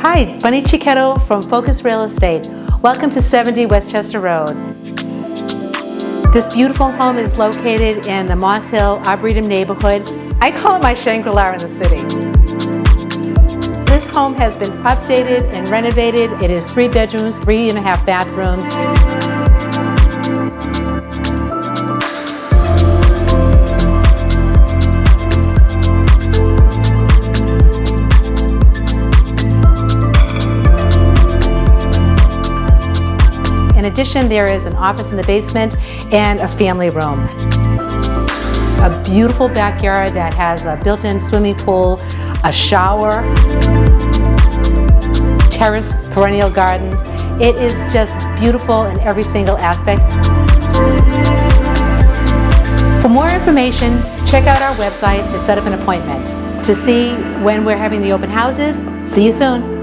Hi, Bunny Chiquetto from Focus Real Estate. Welcome to 70 Westchester Road. This beautiful home is located in the Moss Hill Arboretum neighborhood. I call it my Shangri-La in the city. This home has been updated and renovated. It is 3 bedrooms, 3.5 bathrooms. In addition, there is an office in the basement and a family room. A beautiful backyard that has a built-in swimming pool, a shower, terraced perennial gardens. It is just beautiful in every single aspect. For more information, check out our website to set up an appointment. To see when we're having the open houses, see you soon.